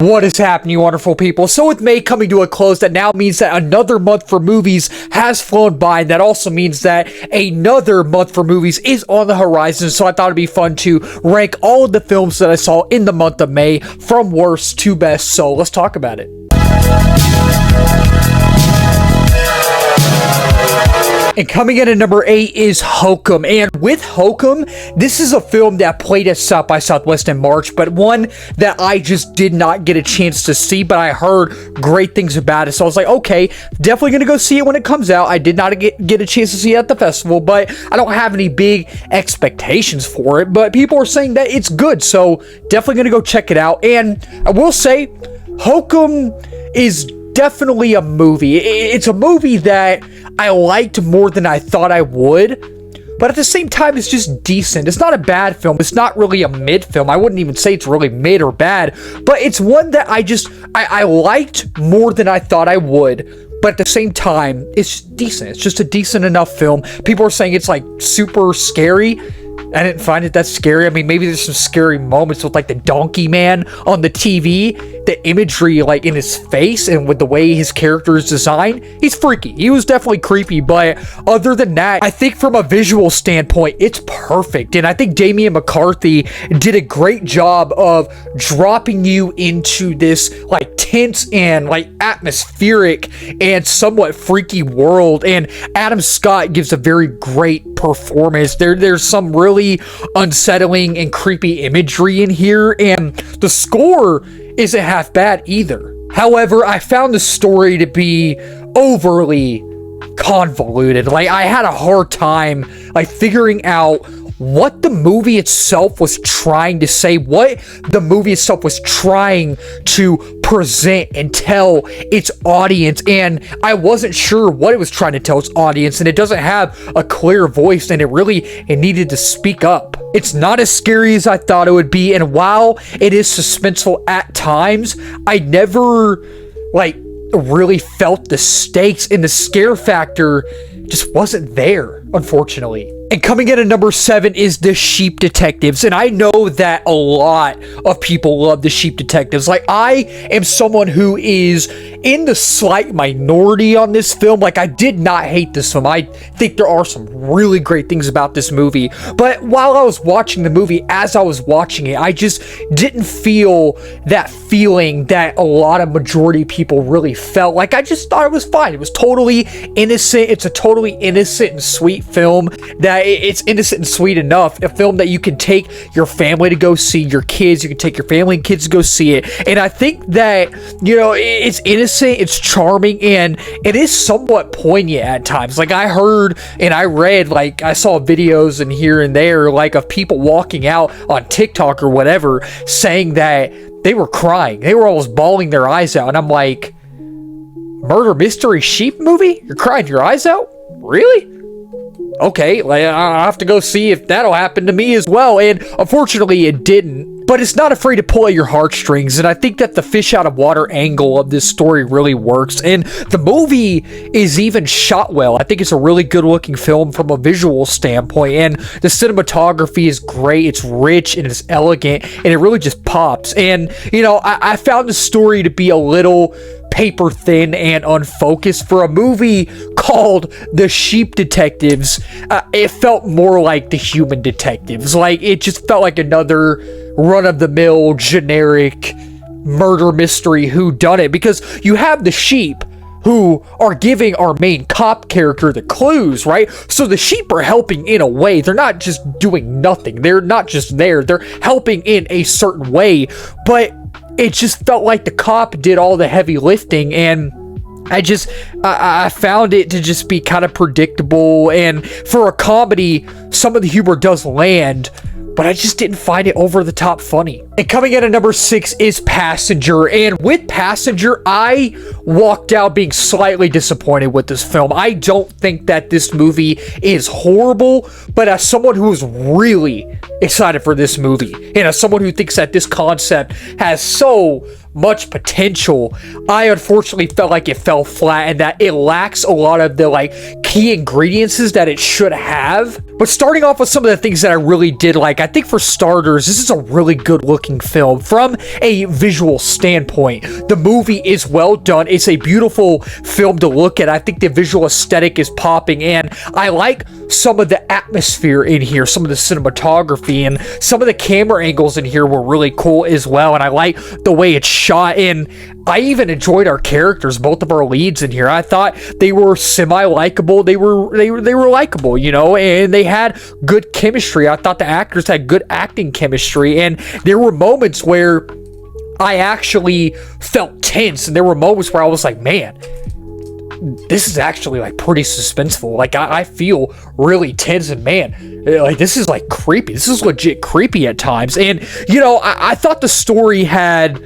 What is happening, you wonderful people? So with May coming to a close, that now means that another month for movies has flown by, and that also means that another month for movies is on the horizon. So I thought it'd be fun to rank all of the films that I saw in the month of May from worst to best. So let's talk about it. And coming in at number 8 is Hokum. And with Hokum, this is a film that played at South by Southwest in March, but one that I just did not get a chance to see, but I heard great things about it. So I was like, okay, definitely going to go see it when it comes out. I did not get a chance to see it at the festival, but I don't have any big expectations for it. But people are saying that it's good, so definitely going to go check it out. And I will say, Hokum is definitely a movie. It's a movie that I liked more than I thought I would, but at the same time, it's just decent. It's not a bad film. It's not really a mid film. I wouldn't even say it's really mid or bad, but it's one that I liked more than I thought I would. But at the same time, it's just decent. It's just a decent enough film. People are saying it's like super scary. I didn't find it that scary. I mean, maybe there's some scary moments with like the donkey man on the TV, the imagery like in his face and with the way his character is designed. He's freaky. He was definitely creepy, but other than that, I think from a visual standpoint, it's perfect. And I think Damian McCarthy did a great job of dropping you into this like tense and like atmospheric and somewhat freaky world. And Adam Scott gives a very great performance. There's some really unsettling and creepy imagery in here, and the score isn't half bad either. However, I found the story to be overly convoluted. Like, I had a hard time like figuring out what the movie itself was trying to say, what the movie itself was trying to present and tell its audience, and I wasn't sure what it was trying to tell its audience, and it doesn't have a clear voice, and it needed to speak up. It's not as scary as I thought it would be, and while it is suspenseful at times, I never like really felt the stakes, and the scare factor just wasn't there, unfortunately. And coming in at number 7 is The Sheep Detectives. And I know that a lot of people love The Sheep Detectives. Like, I am someone who is in the slight minority on this film. Like, I did not hate this film. I think there are some really great things about this movie. But while I was watching the movie, as I was watching it, I just didn't feel that feeling that a lot of majority people really felt. Like, I just thought it was fine. It was totally innocent. It's a totally innocent and sweet film that it's innocent and sweet enough. A film that you can take your family to go see, your kids, you can take your family and kids to go see it. And I think that, you know, it's innocent, it's charming, and it is somewhat poignant at times. Like, I heard and I read, like, I saw videos and here and there, like, of people walking out on TikTok or whatever saying that they were crying. They were almost bawling their eyes out. And I'm like, murder mystery sheep movie? You're crying your eyes out? Really? Okay, like, I'll have to go see if that'll happen to me as well. And unfortunately, it didn't. But it's not afraid to pull at your heartstrings. And I think that the fish out of water angle of this story really works. And the movie is even shot well. I think it's a really good looking film from a visual standpoint. And the cinematography is great. It's rich and it's elegant. And it really just pops. And, you know, I found the story to be a little paper thin and unfocused for a movie called The Sheep Detectives. It felt more like The Human Detectives. Like, it just felt like another run-of-the-mill generic murder mystery whodunit, because you have the sheep who are giving our main cop character the clues, right? So the sheep are helping in a way. They're not just doing nothing. They're not just there. They're helping in a certain way, but it just felt like the cop did all the heavy lifting, and I found it to just be kind of predictable. And for a comedy, some of the humor does land, but I just didn't find it over the top funny. And coming in at number 6 is Passenger. And with Passenger, I walked out being slightly disappointed with this film. I don't think that this movie is horrible, but as someone who is really excited for this movie, and as someone who thinks that this concept has so much potential, I unfortunately felt like it fell flat and that it lacks a lot of the like key ingredients that it should have. But starting off with some of the things that I really did like, I think for starters, this is a really good looking film from a visual standpoint. The movie is well done. It's a beautiful film to look at. I think the visual aesthetic is popping, and I like some of the atmosphere in here, some of the cinematography, and some of the camera angles in here were really cool as well. And I like the way it's shot, and I even enjoyed our characters, both of our leads in here. I thought they were semi-likable. They were likable, you know, and they had good chemistry. I thought the actors had good acting chemistry, and there were moments where I actually felt tense, and there were moments where I was like, man, this is actually like pretty suspenseful. Like I feel really tense, and man, like this is like creepy. This is legit creepy at times. And you know, I thought the story had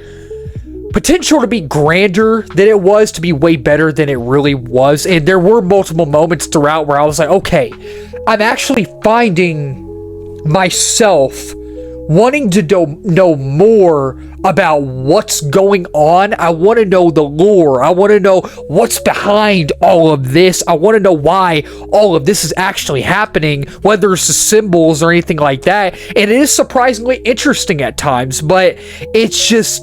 potential to be grander than it was, to be way better than it really was. And there were multiple moments throughout where I was like, okay, I'm actually finding myself wanting to know more about what's going on. I want to know the lore. I want to know what's behind all of this. I want to know why all of this is actually happening, whether it's the symbols or anything like that. And it is surprisingly interesting at times, but it's just,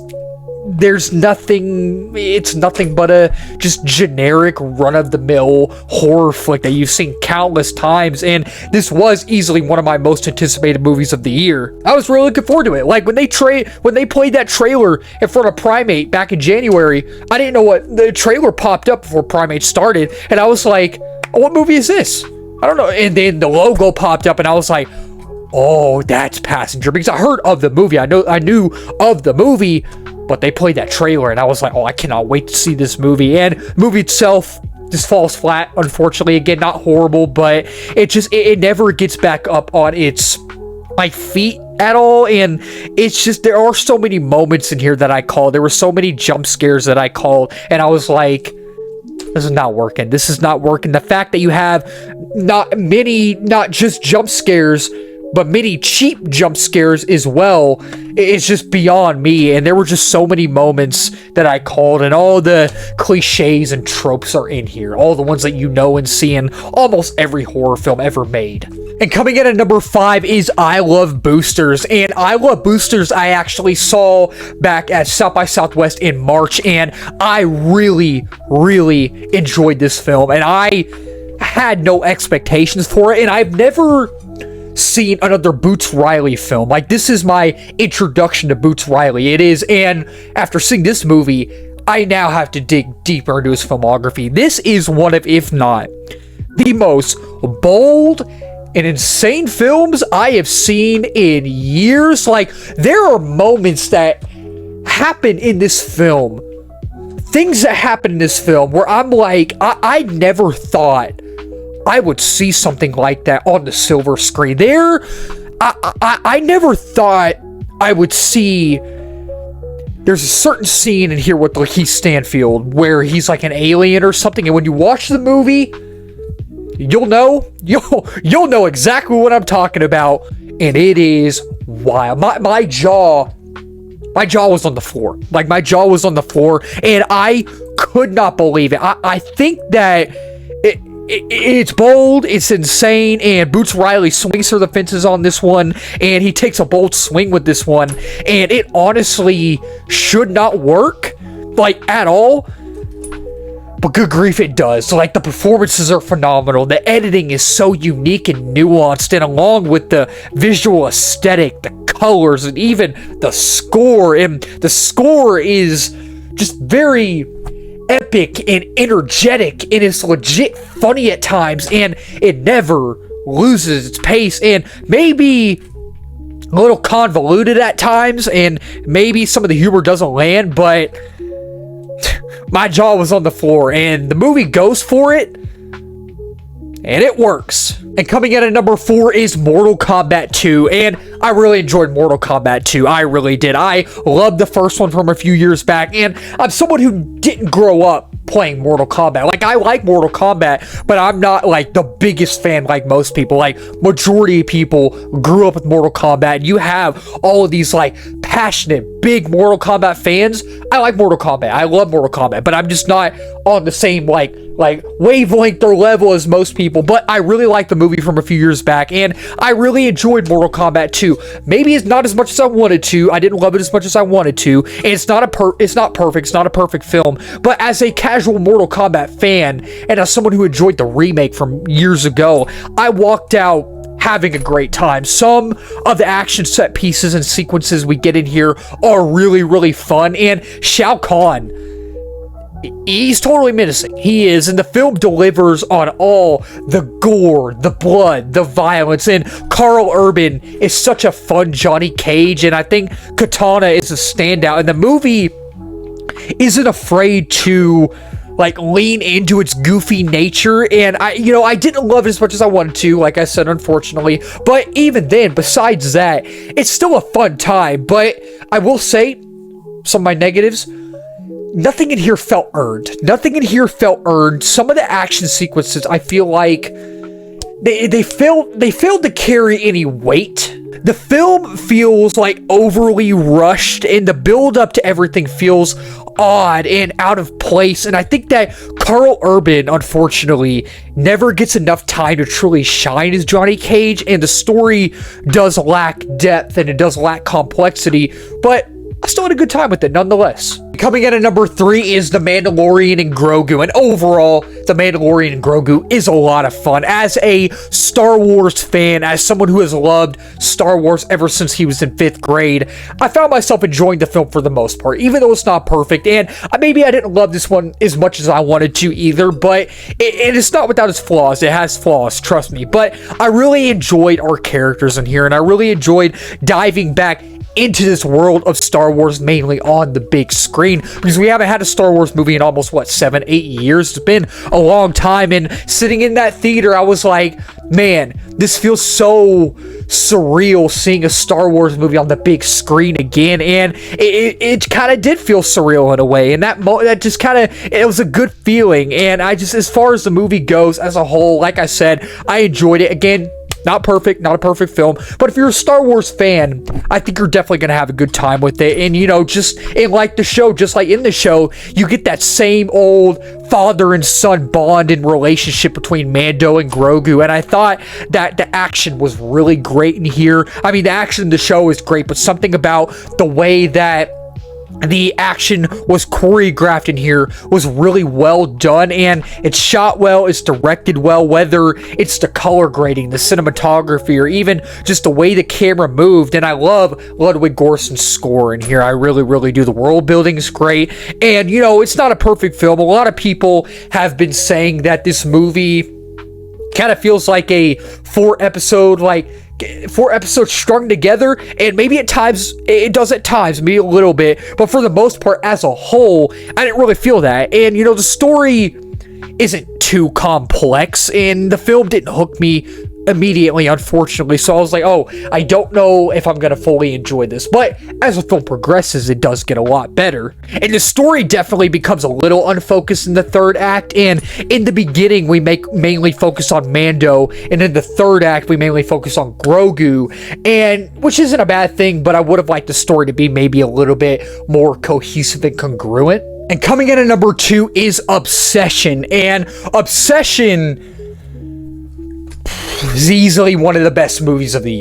there's nothing, it's nothing but a just generic run-of-the-mill horror flick that you've seen countless times, and this was easily one of my most anticipated movies of the year. I was really looking forward to it. Like when they played that trailer in front of Primate back in January, I didn't know what the trailer popped up before Primate started, and I was like, what movie is this? I don't know. And then the logo popped up, and I was like, oh, that's Passenger, because I heard of the movie. I knew of the movie, but they played that trailer, and I was like, oh, I cannot wait to see this movie. And the movie itself just falls flat, unfortunately. Again, not horrible, but it never gets back up on its feet at all. And it's just, there are so many moments in here that I called. There were so many jump scares that I called, and I was like, this is not working. This is not working. The fact that you have not just jump scares, but many cheap jump scares as well, it's just beyond me. And there were just so many moments that I called, and all the cliches and tropes are in here. All the ones that you know and see in almost every horror film ever made. And coming in at number 5 is I Love Boosters. And I Love Boosters I actually saw back at South by Southwest in March, and I really, really enjoyed this film. And I had no expectations for it, and I've never seen another Boots Riley film. Like, this is my introduction to Boots Riley. It is, and after seeing this movie, I now have to dig deeper into his filmography. This is one of, if not the most bold and insane films I have seen in years. Like, there are moments that happen in this film, things that happen in this film where I'm like, I never thought I would see something like that on the silver screen. I never thought I would see. There's a certain scene in here with Lakeith Stanfield where he's like an alien or something, and when you watch the movie, you'll know exactly what I'm talking about, and it is wild. My jaw was on the floor. Like, my jaw was on the floor, and I could not believe it. I think that it's bold, it's insane, and Boots Riley swings for the fences on this one, and he takes a bold swing with this one, and it honestly should not work, like, at all, but good grief, it does. So, like, the performances are phenomenal, the editing is so unique and nuanced, and along with the visual aesthetic, the colors, and even the score, and the score is just very epic and energetic, and it's legit funny at times, and it never loses its pace, and maybe a little convoluted at times, and maybe some of the humor doesn't land, but my jaw was on the floor, and the movie goes for it, and it works. And coming in at number 4 is Mortal Kombat 2, and I really enjoyed Mortal Kombat 2. I really did. I loved the first one from a few years back, and I'm someone who didn't grow up playing Mortal Kombat. Like, I like Mortal Kombat, but I'm not like the biggest fan like most people. Like, majority of people grew up with Mortal Kombat, and you have all of these like passionate big Mortal Kombat fans. I like Mortal Kombat. I love Mortal Kombat, but I'm just not on the same like wavelength or level as most people. But I really liked the movie from a few years back, and I really enjoyed Mortal Kombat 2. Maybe it's not as much as I wanted to. I didn't love it as much as I wanted to, and it's not perfect. It's not a perfect film. But as a casual Mortal Kombat fan, and as someone who enjoyed the remake from years ago, I walked out having a great time. Some of the action set pieces and sequences we get in here are really, really fun. And Shao Kahn, he's totally menacing. He is, and the film delivers on all the gore, the blood, the violence, and Carl Urban is such a fun Johnny Cage, and I think Katana is a standout, and the movie isn't afraid to like lean into its goofy nature, and I didn't love it as much as I wanted to, like I said, unfortunately, but even then, besides that, it's still a fun time. But I will say, some of my negatives, nothing in here felt earned. Some of the action sequences, I feel like they failed to carry any weight. The film feels like overly rushed, and the build up to everything feels odd and out of place, and I think that Carl Urban, unfortunately, never gets enough time to truly shine as Johnny Cage, and the story does lack depth and it does lack complexity, but I still had a good time with it nonetheless. Coming in at number 3 is The Mandalorian and Grogu, and overall, The Mandalorian and Grogu is a lot of fun. As a Star Wars fan, as someone who has loved Star Wars ever since he was in 5th grade, I found myself enjoying the film for the most part, even though it's not perfect, and maybe I didn't love this one as much as I wanted to either, but it's not without its flaws. It has flaws, trust me, but I really enjoyed our characters in here, and I really enjoyed diving back into this world of Star Wars, mainly on the big screen, because we haven't had a Star Wars movie in almost 7-8 years. It's been a long time, and sitting in that theater, I was like, man, this feels so surreal seeing a Star Wars movie on the big screen again, and it kind of did feel surreal in a way, and that just kind of, it was a good feeling. And I just, as far as the movie goes as a whole, like I said, I enjoyed it. Again, not perfect, not a perfect film, but if you're a Star Wars fan, I think you're definitely going to have a good time with it. And, just like the show, just like in the show, you get that same old father and son bond and relationship between Mando and Grogu. And I thought that the action was really great in here. I mean, the action in the show is great, but something about the way that the action was choreographed in here was really well done, and it's shot well, it's directed well, whether it's the color grading, the cinematography, or even just the way the camera moved. And I love Ludwig Göransson's score in here. I really, really do. The world building is great, and it's not a perfect film. A lot of people have been saying that this movie kind of feels like a 4 episodes strung together, and maybe at times it does, at times maybe a little bit, but for the most part, as a whole, I didn't really feel that. And the story isn't too complex, and the film didn't hook me immediately, unfortunately, so I was like, oh, I don't know if I'm gonna fully enjoy this. But as the film progresses, it does get a lot better, and the story definitely becomes a little unfocused in the 3rd act. And in the beginning, we mainly focus on Mando, and in the 3rd act, we mainly focus on Grogu, and which isn't a bad thing, but I would have liked the story to be maybe a little bit more cohesive and congruent. And coming in at number 2 is Obsession, and Obsession is easily one of the best movies of the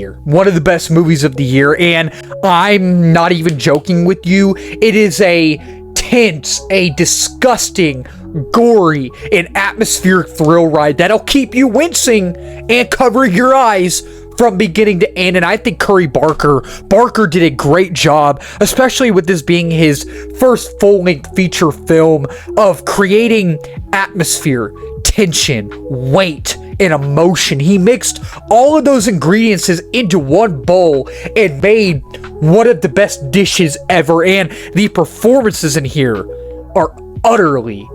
year. And I'm not even joking with you. It is a tense, a disgusting, gory, and atmospheric thrill ride that'll keep you wincing and covering your eyes from beginning to end. And I think Barker did a great job, especially with this being his first full-length feature film, of creating atmosphere, tension, weight, and emotion. He mixed all of those ingredients into one bowl and made one of the best dishes ever. And the performances in here are utterly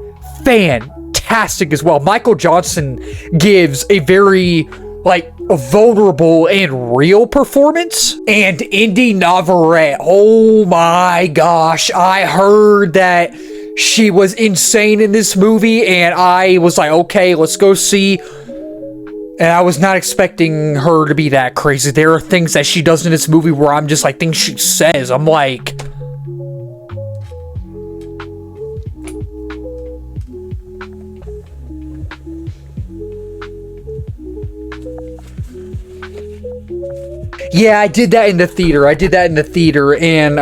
fantastic as well. Michael Johnson gives a very a vulnerable and real performance. And Indy Navarrete, oh my gosh, I heard that she was insane in this movie, and I was like, okay, let's go see. And I was not expecting her to be that crazy. There are things that she does in this movie where I'm just like, things she says, I'm like, Yeah, I did that in the theater. And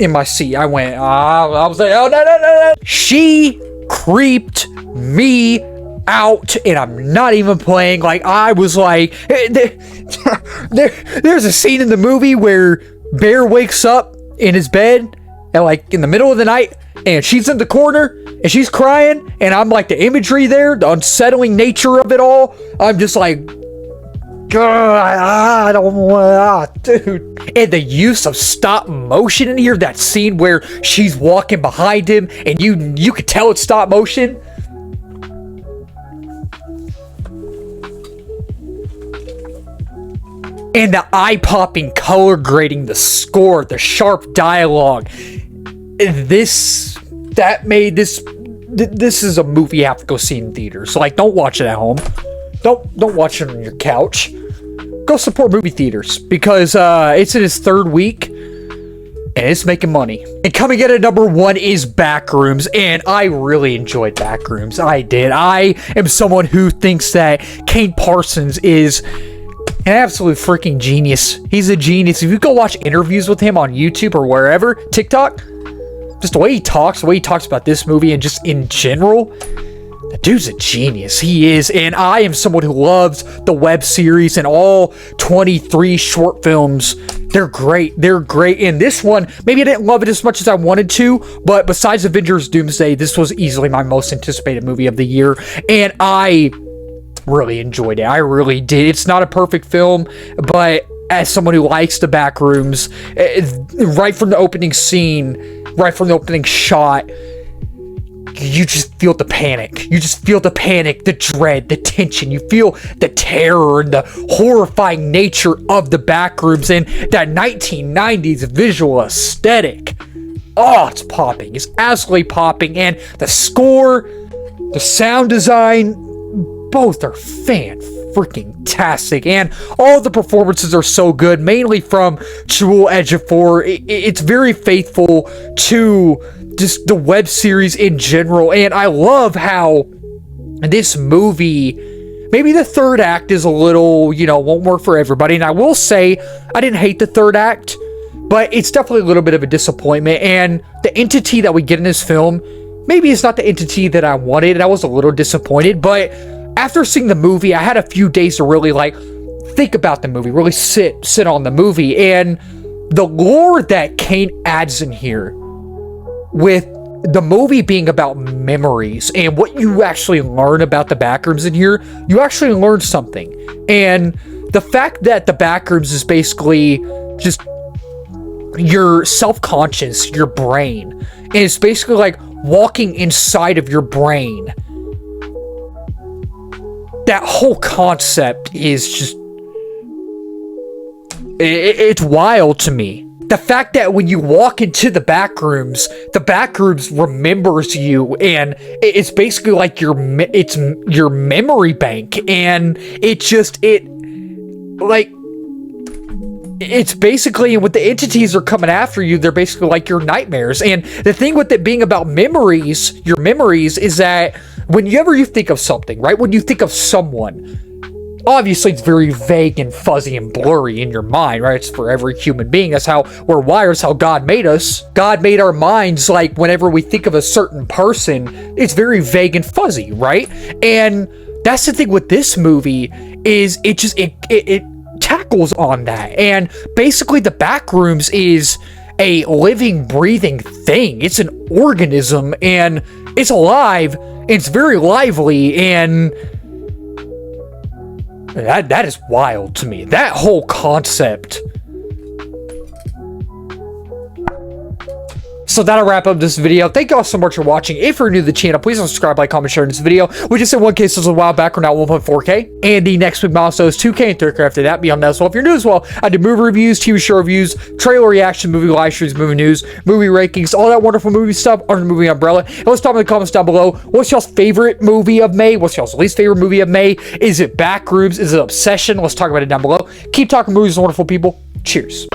in my seat, I went, I was like, oh, no. She creeped me out, and I'm not even playing. Like, I was like, there's a scene in the movie where Bear wakes up in his bed and like in the middle of the night, and she's in the corner and she's crying, and I'm like, the imagery there, the unsettling nature of it all, I'm just like, God, I don't want, dude. And the use of stop motion in here, that scene where she's walking behind him and you could tell it's stop motion. And the eye-popping color grading, the score, the sharp dialogue. This is a movie you have to go see in theaters. So, like, don't watch it at home. Don't watch it on your couch. Go support movie theaters, because it's in its third week and it's making money. And coming in at number 1 is Backrooms, and I really enjoyed Backrooms. I did. I am someone who thinks that Kane Parsons is an absolute freaking genius. He's a genius. If you go watch interviews with him on YouTube or wherever, TikTok, just the way he talks about this movie and just in general, the dude's a genius. He is. And I am someone who loves the web series and all 23 short films. They're great. And this one, maybe I didn't love it as much as I wanted to, but besides Avengers Doomsday, this was easily my most anticipated movie of the year. And I really enjoyed it. I really did. It's not a perfect film, but as someone who likes the Backrooms, right from the opening scene, right from the opening shot, you just feel the panic. You just feel the panic, the dread, the tension. You feel the terror and the horrifying nature of the Backrooms and that 1990s visual aesthetic. Oh, it's popping. It's absolutely popping. And the score, the sound design, both are fan-freaking-tastic, and all the performances are so good, mainly from Chiwetel Ejiofor. It's very faithful to just the web series in general, and I love how this movie, maybe the third act is a little, won't work for everybody, and I will say, I didn't hate the third act, but it's definitely a little bit of a disappointment, and the entity that we get in this film, maybe it's not the entity that I wanted, and I was a little disappointed, but after seeing the movie, I had a few days to really, think about the movie, really sit on the movie, and the lore that Kane adds in here, with the movie being about memories, and what you actually learn about the Backrooms in here, you actually learn something, and the fact that the Backrooms is basically just your self-conscious, your brain, and it's basically like walking inside of your brain. That whole concept is just, it's wild to me. The fact that when you walk into the Backrooms remembers you, and it's basically like it's your memory bank, and it's basically, with the entities are coming after you, they're basically like your nightmares. And the thing with it being about memories, your memories, is that whenever you think of something, right? When you think of someone, obviously it's very vague and fuzzy and blurry in your mind, right? It's for every human being. That's how we're wired. That's how God made us. God made our minds, like, whenever we think of a certain person, it's very vague and fuzzy, right? And that's the thing with this movie, is it tackles on that. And basically the Backrooms is a living, breathing thing. It's an organism, and it's alive, and it's very lively, and that is wild to me. That whole concept. So that'll wrap up this video. Thank you all so much for watching. If you're new to the channel, please subscribe, like, comment, share in this video. We just said 1K, so this was a while back. We're now 1.4K. And the next big milestone is 2K, and 3K after that. Beyond that as well. If you're new as well, I do movie reviews, TV show reviews, trailer reaction, movie live streams, movie news, movie rankings, all that wonderful movie stuff under the movie umbrella. And let's talk in the comments down below. What's y'all's favorite movie of May? What's y'all's least favorite movie of May? Is it Backrooms? Is it Obsession? Let's talk about it down below. Keep talking movies, wonderful people. Cheers.